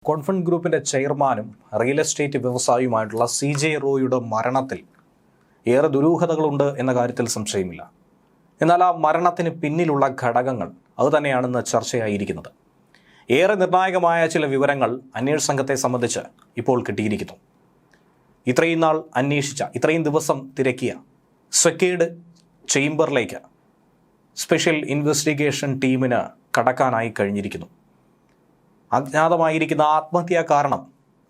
Confidence ഗ്രൂപ്പിന്റെ ചെയർമാനും real estate വ്യവസായിയുമായിട്ടുള്ള CJ റോയിയുടെ മരണത്തിൽ ഏറെ ദുരൂഹതകളുണ്ട് എന്ന കാര്യത്തിൽ സംശയമില്ല. എന്നാൽ ആ മരണത്തിന് പിന്നിലുള്ള ഘടകങ്ങൾ അതുതന്നെയാണെന്ന് ചർച്ചയായിരിക്കുന്നത്. ഏറെ നിർണായകമായ ചില വിവരങ്ങൾ അന്വേഷണ സംഘത്തെ സംബന്ധിച്ച് ഇപ്പോൾ കിട്ടിയിരിക്കുന്നു. ഇത്രയും നാൾ അന്വേഷിച്ച, ഇത്രയും ദിവസം തിരക്കിയ സെക്യൂർഡ് ചേംബറിലേക്ക് സ്പെഷ്യൽ ഇൻവെസ്റ്റിഗേഷൻ ടീമിന് കടക്കാനായി കഴിഞ്ഞിരിക്കുന്നു. അജ്ഞാതമായിരിക്കുന്ന ആത്മഹത്യാ കാരണം,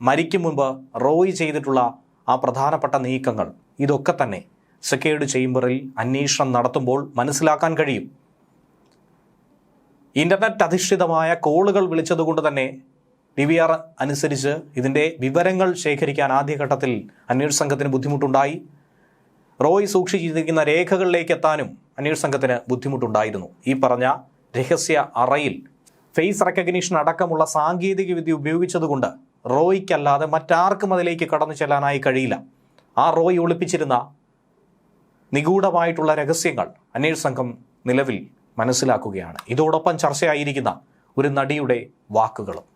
മരിക്കും മുമ്പ് റോയ് ചെയ്തിട്ടുള്ള ആ പ്രധാനപ്പെട്ട നീക്കങ്ങൾ, ഇതൊക്കെ തന്നെ സെക്യൂർഡ് ചേംബറിൽ അന്വേഷണം നടത്തുമ്പോൾ മനസ്സിലാക്കാൻ കഴിയും. ഇന്റർനെറ്റ് അധിഷ്ഠിതമായ കോളുകൾ വിളിച്ചതുകൊണ്ട് തന്നെ DVR അനുസരിച്ച് ഇതിൻ്റെ വിവരങ്ങൾ ശേഖരിക്കാൻ ആദ്യഘട്ടത്തിൽ അന്വേഷണ സംഘത്തിന് ബുദ്ധിമുട്ടുണ്ടായി. റോയ് സൂക്ഷിച്ചിരിക്കുന്ന രേഖകളിലേക്ക് എത്താനും അന്വേഷണ സംഘത്തിന് ബുദ്ധിമുട്ടുണ്ടായിരുന്നു. ഈ പറഞ്ഞ രഹസ്യ അറയിൽ ഫേസ് റെക്കഗ്നീഷൻ അടക്കമുള്ള സാങ്കേതിക വിദ്യ ഉപയോഗിച്ചതുകൊണ്ട് റോയ്ക്കല്ലാതെ മറ്റാർക്കും അതിലേക്ക് കടന്നു ചെല്ലാനായി കഴിയില്ല. ആ റോയ് ഒളിപ്പിച്ചിരുന്ന നിഗൂഢമായിട്ടുള്ള രഹസ്യങ്ങൾ അന്വേഷണ സംഘം നിലവിൽ മനസ്സിലാക്കുകയാണ്. ഇതോടൊപ്പം ചർച്ചയായിരിക്കുന്ന ഒരു നടിയുടെ വാക്കുകളും.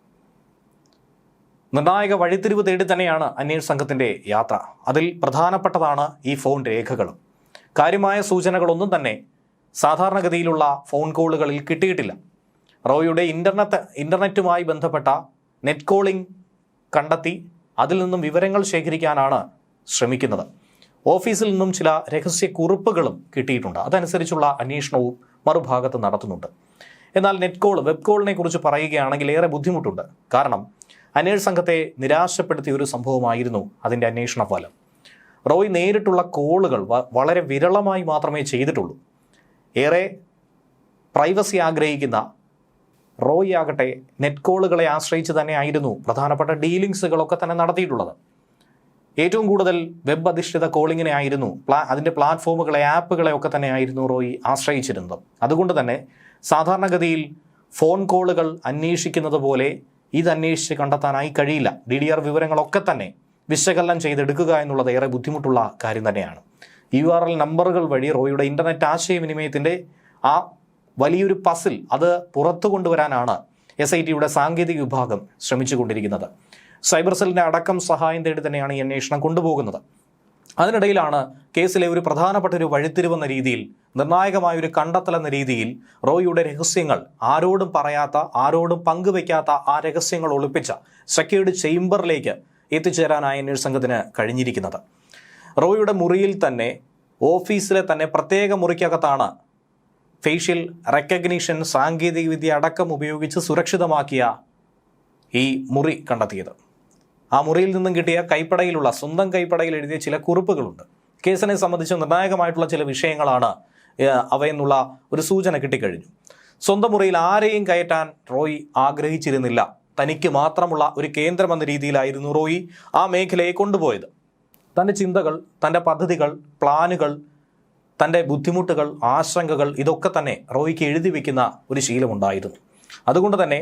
നിർണായക വഴിത്തിരിവ് തേടി തന്നെയാണ് അന്വേഷണ സംഘത്തിൻ്റെ യാത്ര. അതിൽ പ്രധാനപ്പെട്ടതാണ് ഈ ഫോൺ രേഖകളും. കാര്യമായ സൂചനകളൊന്നും തന്നെ സാധാരണഗതിയിലുള്ള ഫോൺ കോളുകളിൽ കിട്ടിയിട്ടില്ല. റോയിയുടെ ഇൻ്റർനെറ്റുമായി ബന്ധപ്പെട്ട നെറ്റ് കോളിംഗ് കണ്ടെത്തി അതിൽ നിന്നും വിവരങ്ങൾ ശേഖരിക്കാനാണ് ശ്രമിക്കുന്നത്. ഓഫീസിൽ നിന്നും ചില രഹസ്യ കുറിപ്പുകളും കിട്ടിയിട്ടുണ്ട്. അതനുസരിച്ചുള്ള അന്വേഷണവും മറുഭാഗത്ത് നടത്തുന്നുണ്ട്. എന്നാൽ നെറ്റ് കോൾ, വെബ് കോളിനെ കുറിച്ച് പറയുകയാണെങ്കിൽ ഏറെ ബുദ്ധിമുട്ടുണ്ട്. കാരണം അന്വേഷണ സംഘത്തെ നിരാശപ്പെടുത്തിയ ഒരു സംഭവമായിരുന്നു അതിൻ്റെ അന്വേഷണ ഫലം. റോയ് നേരിട്ടുള്ള കോളുകൾ വളരെ വിരളമായി മാത്രമേ ചെയ്തിട്ടുള്ളൂ. ഏറെ പ്രൈവസി ആഗ്രഹിക്കുന്ന റോയ് ആകട്ടെ നെറ്റ് കോളുകളെ ആശ്രയിച്ച് തന്നെയായിരുന്നു പ്രധാനപ്പെട്ട ഡീലിങ്സുകളൊക്കെ തന്നെ നടത്തിയിട്ടുള്ളത്. ഏറ്റവും കൂടുതൽ വെബ് അധിഷ്ഠിത കോളിങ്ങിനെ ആയിരുന്നു, അതിൻ്റെ പ്ലാറ്റ്ഫോമുകളെ, ആപ്പുകളെ ഒക്കെ തന്നെയായിരുന്നു റോയ് ആശ്രയിച്ചിരുന്നത്. അതുകൊണ്ട് തന്നെ സാധാരണഗതിയിൽ ഫോൺ കോളുകൾ അന്വേഷിക്കുന്നത് പോലെ ഇത് അന്വേഷിച്ച് കണ്ടെത്താനായി കഴിയില്ല. DDR വിവരങ്ങളൊക്കെ തന്നെ വിശകലനം ചെയ്തെടുക്കുക എന്നുള്ളത് ഏറെ ബുദ്ധിമുട്ടുള്ള കാര്യം തന്നെയാണ്. URL നമ്പറുകൾ വഴി റോയിയുടെ ഇൻ്റർനെറ്റ് ആശയവിനിമയത്തിൻ്റെ ആ വലിയൊരു പസിൽ അത് പുറത്തു കൊണ്ടുവരാനാണ് SITയുടെ സാങ്കേതിക വിഭാഗം ശ്രമിച്ചുകൊണ്ടിരിക്കുന്നത്. സൈബർ സെല്ലിൻ്റെ അടക്കം സഹായം തേടി തന്നെയാണ് ഈ അന്വേഷണം കൊണ്ടുപോകുന്നത്. അതിനിടയിലാണ് കേസിലെ ഒരു പ്രധാനപ്പെട്ട ഒരു വഴിത്തിരിവെന്ന രീതിയിൽ, നിർണായകമായൊരു കണ്ടെത്തൽ എന്ന രീതിയിൽ റോയിയുടെ രഹസ്യങ്ങൾ ആരോടും പറയാത്ത, ആരോടും പങ്കുവയ്ക്കാത്ത ആ രഹസ്യങ്ങൾ ഒളിപ്പിച്ച സെക്യൂർഡ് ചേംബറിലേക്ക് എത്തിച്ചേരാനായി അന്വേഷണ സംഘത്തിന് കഴിഞ്ഞിരിക്കുന്നത്. റോയിയുടെ മുറിയിൽ തന്നെ, ഓഫീസിലെ തന്നെ പ്രത്യേക മുറിക്കകത്താണ് ഫേഷ്യൽ റെക്കഗ്നീഷൻ സാങ്കേതികവിദ്യ അടക്കം ഉപയോഗിച്ച് സുരക്ഷിതമാക്കിയ ഈ മുറി കണ്ടെത്തിയത്. ആ മുറിയിൽ നിന്നും കിട്ടിയ കൈപ്പടയിലുള്ള, സ്വന്തം കൈപ്പടയിൽ എഴുതിയ ചില കുറിപ്പുകളുണ്ട്. കേസിനെ സംബന്ധിച്ച് നിർണായകമായിട്ടുള്ള ചില വിഷയങ്ങളാണ് അവയെന്നുള്ള ഒരു സൂചന കിട്ടിക്കഴിഞ്ഞു. സ്വന്തം മുറിയിൽ ആരെയും കയറ്റാൻ റോയ് ആഗ്രഹിച്ചിരുന്നില്ല. തനിക്ക് മാത്രമുള്ള ഒരു കേന്ദ്രമെന്ന രീതിയിലായിരുന്നു റോയ് ആ മേഖലയെ കൊണ്ടുപോയത്. തൻ്റെ ചിന്തകൾ, തൻ്റെ പദ്ധതികൾ, പ്ലാനുകൾ, തൻ്റെ ബുദ്ധിമുട്ടുകൾ, ആശങ്കകൾ, ഇതൊക്കെ തന്നെ റോയ്ക്ക് എഴുതി വയ്ക്കുന്ന ഒരു ശീലമുണ്ടായിരുന്നു. അതുകൊണ്ട് തന്നെ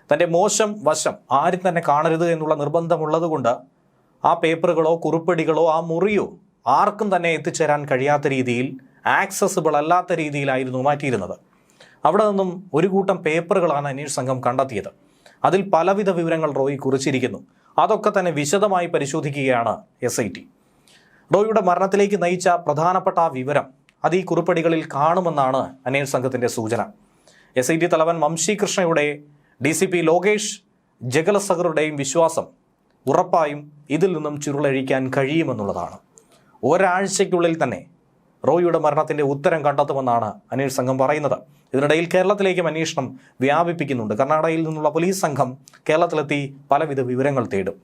തൻ്റെ മോശം വശം ആരും തന്നെ കാണരുത് എന്നുള്ള നിർബന്ധമുള്ളതുകൊണ്ട് ആ പേപ്പറുകളോ കുറിപ്പടികളോ ആ മുറിയോ ആർക്കും തന്നെ എത്തിച്ചേരാൻ കഴിയാത്ത രീതിയിൽ, ആക്സസിബിൾ അല്ലാത്ത രീതിയിലായിരുന്നു മാറ്റിയിരുന്നത്. അവിടെ നിന്നും ഒരു കൂട്ടം പേപ്പറുകളാണ് അന്വേഷണ സംഘം കണ്ടെത്തിയത്. അതിൽ പലവിധ വിവരങ്ങൾ റോയ് കുറിച്ചിരിക്കുന്നു. അതൊക്കെ തന്നെ വിശദമായി പരിശോധിക്കുകയാണ് SIT. റോയിയുടെ മരണത്തിലേക്ക് നയിച്ച പ്രധാനപ്പെട്ട ആ വിവരം അത് ഈ കുറിപ്പടികളിൽ കാണുമെന്നാണ് അന്വേഷണ സംഘത്തിൻ്റെ സൂചന. SIT തലവൻ വംശി കൃഷ്ണയുടെ, DCP ലോകേഷ് ജഗലസഗറുടെയും വിശ്വാസം ഉറപ്പായും ഇതിൽ നിന്നും ചുരുളഴിക്കാൻ കഴിയുമെന്നുള്ളതാണ്. ഒരാഴ്ചയ്ക്കുള്ളിൽ തന്നെ റോയിയുടെ മരണത്തിൻ്റെ ഉത്തരം കണ്ടെത്തുമെന്നാണ് അന്വേഷണ സംഘം പറയുന്നത്. ഇതിനിടയിൽ കേരളത്തിലേക്കും അന്വേഷണം വ്യാപിപ്പിക്കുന്നുണ്ട്. കർണാടകയിൽ നിന്നുള്ള പോലീസ് സംഘം കേരളത്തിലെത്തി പലവിധ വിവരങ്ങൾ തേടും.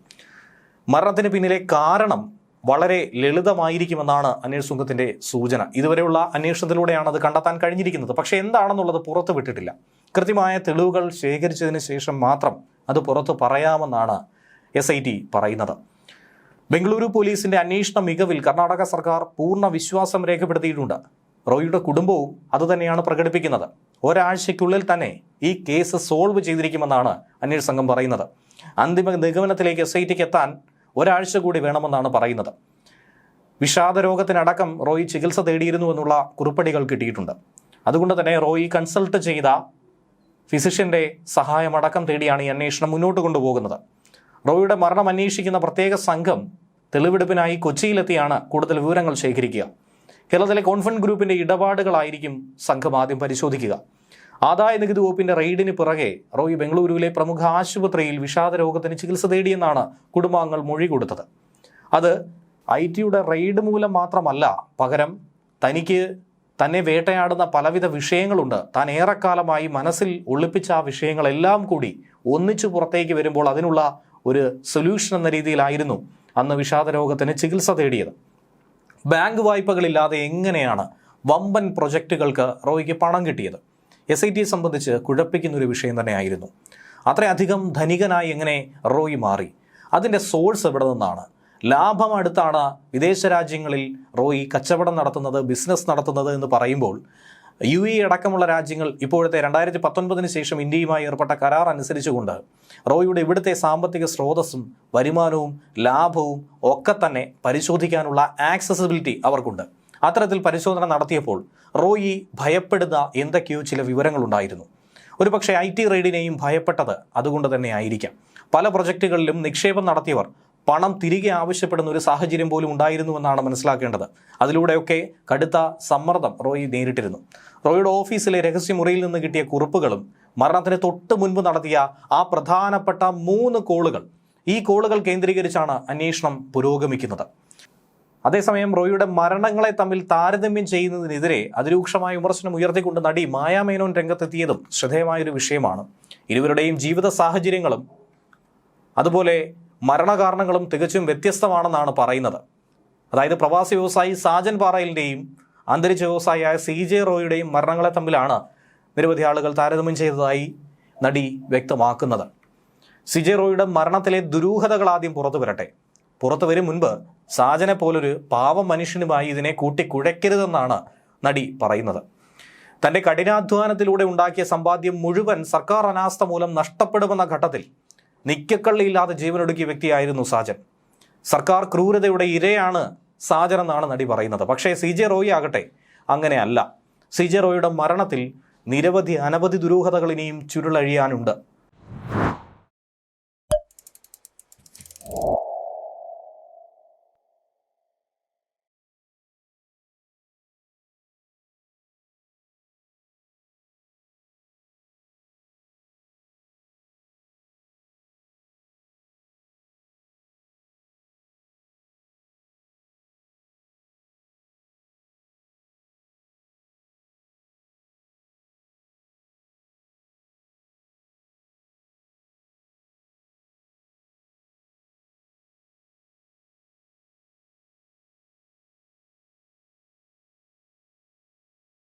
മരണത്തിന് പിന്നിലെ കാരണം വളരെ ലളിതമായിരിക്കുമെന്നാണ് അന്വേഷണ സംഘത്തിൻ്റെ സൂചന. ഇതുവരെയുള്ള അന്വേഷണത്തിലൂടെയാണ് അത് കണ്ടെത്താൻ കഴിഞ്ഞിരിക്കുന്നത്. പക്ഷേ എന്താണെന്നുള്ളത് പുറത്തു വിട്ടിട്ടില്ല. കൃത്യമായ തെളിവുകൾ ശേഖരിച്ചതിന് ശേഷം മാത്രം അത് പുറത്തു പറയാമെന്നാണ് SIT പറയുന്നത്. ബംഗളൂരു പോലീസിൻ്റെ അന്വേഷണ മികവിൽ കർണാടക സർക്കാർ പൂർണ്ണ വിശ്വാസം രേഖപ്പെടുത്തിയിട്ടുണ്ട്. റോയിയുടെ കുടുംബവും അതുതന്നെയാണ് പ്രകടിപ്പിക്കുന്നത്. ഒരാഴ്ചയ്ക്കുള്ളിൽ തന്നെ ഈ കേസ് സോൾവ് ചെയ്തിരിക്കുമെന്നാണ് അന്വേഷണ സംഘം പറയുന്നത്. അന്തിമ നിഗമനത്തിലേക്ക് SITക്ക് എത്താൻ ഒരാഴ്ച കൂടി വേണമെന്നാണ് പറയുന്നത്. വിഷാദ രോഗത്തിനടക്കം റോയ് ചികിത്സ തേടിയിരുന്നു എന്നുള്ള കുറിപ്പടികൾ കിട്ടിയിട്ടുണ്ട്. അതുകൊണ്ട് തന്നെ റോയ് കൺസൾട്ട് ചെയ്ത ഫിസിഷ്യൻ്റെ സഹായമടക്കം തേടിയാണ് ഈ അന്വേഷണം മുന്നോട്ട് കൊണ്ടുപോകുന്നത്. റോയിയുടെ മരണം അന്വേഷിക്കുന്ന പ്രത്യേക സംഘം തെളിവെടുപ്പിനായി കൊച്ചിയിലെത്തിയാണ് കൂടുതൽ വിവരങ്ങൾ ശേഖരിക്കുക. കേരളത്തിലെ കോൺഫിഡൻസ് ഗ്രൂപ്പിന്റെ ഇടപാടുകളായിരിക്കും സംഘം ആദ്യം പരിശോധിക്കുക. ആദായ നികുതി വകുപ്പിന്റെ റെയ്ഡിന് പിറകെ റോയി ബംഗളൂരുവിലെ പ്രമുഖ ആശുപത്രിയിൽ വിഷാദ രോഗത്തിന് ചികിത്സ തേടിയെന്നാണ് കുടുംബാംഗങ്ങൾ മൊഴി കൊടുത്തത്. അത് IT-യുടെ റെയ്ഡ് മൂലം മാത്രമല്ല, പകരം തനിക്ക് തന്നെ വേട്ടയാടുന്ന പലവിധ വിഷയങ്ങളുണ്ട്. താൻ ഏറെക്കാലമായി മനസ്സിൽ ഒളിപ്പിച്ച ആ വിഷയങ്ങളെല്ലാം കൂടി ഒന്നിച്ചു പുറത്തേക്ക് വരുമ്പോൾ അതിനുള്ള ഒരു സൊല്യൂഷൻ എന്ന രീതിയിലായിരുന്നു അന്ന് വിഷാദ രോഗത്തിന് ചികിത്സ തേടിയത്. ബാങ്ക് വായ്പകളില്ലാതെ എങ്ങനെയാണ് വമ്പൻ പ്രൊജക്റ്റുകൾക്ക് റോയിക്ക് പണം കിട്ടിയത്? SIT സംബന്ധിച്ച് കുഴപ്പിക്കുന്നൊരു വിഷയം തന്നെയായിരുന്നു. അത്രയധികം ധനികനായി എങ്ങനെ റോയി മാറി? അതിൻ്റെ സോഴ്സ് എവിടെ നിന്നാണ്? ലാഭം അടുത്താണ് വിദേശ രാജ്യങ്ങളിൽ റോയി കച്ചവടം നടത്തുന്നത്, ബിസിനസ് നടത്തുന്നത് എന്ന് പറയുമ്പോൾ UAE അടക്കമുള്ള രാജ്യങ്ങൾ ഇപ്പോഴത്തെ 2019 ശേഷം ഇന്ത്യയുമായി ഏർപ്പെട്ട കരാർ അനുസരിച്ചുകൊണ്ട് റോയിയുടെ ഇവിടുത്തെ സാമ്പത്തിക സ്രോതസ്സും വരുമാനവും ലാഭവും ഒക്കെ തന്നെ പരിശോധിക്കാനുള്ള ആക്സസിബിലിറ്റി അവർക്കുണ്ട്. അത്തരത്തിൽ പരിശോധന നടത്തിയപ്പോൾ റോയി ഭയപ്പെടുന്ന എന്തൊക്കെയോ ചില വിവരങ്ങളുണ്ടായിരുന്നു. ഒരുപക്ഷെ IT റെയ്ഡിനെയും ഭയപ്പെട്ടത് അതുകൊണ്ട് തന്നെ ആയിരിക്കാം. പല പ്രൊജക്റ്റുകളിലും നിക്ഷേപം നടത്തിയവർ പണം തിരികെ ആവശ്യപ്പെടുന്ന ഒരു സാഹചര്യം പോലും ഉണ്ടായിരുന്നുവെന്നാണ് മനസ്സിലാക്കേണ്ടത്. അതിലൂടെയൊക്കെ കടുത്ത സമ്മർദ്ദം റോയി നേരിട്ടിരുന്നു. റോയിയുടെ ഓഫീസിലെ രഹസ്യമുറിയിൽ നിന്ന് കിട്ടിയ കുറിപ്പുകളും മരണത്തിന് തൊട്ട് മുൻപ് നടത്തിയ ആ പ്രധാനപ്പെട്ട 3 കോളുകൾ, ഈ കോളുകൾ കേന്ദ്രീകരിച്ചാണ് അന്വേഷണം പുരോഗമിക്കുന്നത്. അതേസമയം റോയിയുടെ മരണങ്ങളെ തമ്മിൽ താരതമ്യം ചെയ്യുന്നതിനെതിരെ അതിരൂക്ഷമായ വിമർശനം ഉയർത്തിക്കൊണ്ട് നടി മായാ മേനോൻ രംഗത്തെത്തിയതും ശ്രദ്ധേയമായൊരു വിഷയമാണ്. ഇരുവരുടെയും ജീവിത സാഹചര്യങ്ങളും അതുപോലെ മരണകാരണങ്ങളും തികച്ചും വ്യത്യസ്തമാണെന്നാണ് പറയുന്നത്. അതായത് പ്രവാസി വ്യവസായി സാജൻ പാറയിലിൻ്റെയും അന്തരിച്ച വ്യവസായിയായ CJ റോയിയുടെയും മരണങ്ങളെ തമ്മിലാണ് നിരവധി ആളുകൾ താരതമ്യം ചെയ്തതായി നടി വ്യക്തമാക്കുന്നത്. CJ റോയിയുടെ മരണത്തിലെ ദുരൂഹതകൾ ആദ്യം പുറത്തു വരട്ടെ. പുറത്തു വരും മുൻപ് സാജനെ പോലൊരു പാവം മനുഷ്യനുമായി ഇതിനെ കൂട്ടിക്കുഴയ്ക്കരുതെന്നാണ് നടി പറയുന്നത്. തൻ്റെ കഠിനാധ്വാനത്തിലൂടെ ഉണ്ടാക്കിയ സമ്പാദ്യം മുഴുവൻ സർക്കാർ അനാസ്ഥ മൂലം നഷ്ടപ്പെടുമെന്ന ഘട്ടത്തിൽ നിക്കക്കള്ളിയില്ലാതെ ജീവനൊടുക്കിയ വ്യക്തിയായിരുന്നു സാജൻ. സർക്കാർ ക്രൂരതയുടെ ഇരയാണ് സാജൻ എന്നാണ് നടി പറയുന്നത്. പക്ഷേ CJ റോയി ആകട്ടെ അങ്ങനെയല്ല. CJ റോയിയുടെ മരണത്തിൽ അനവധി ദുരൂഹതകൾ ഇനിയും ചുരുളഴിയാനുണ്ട്.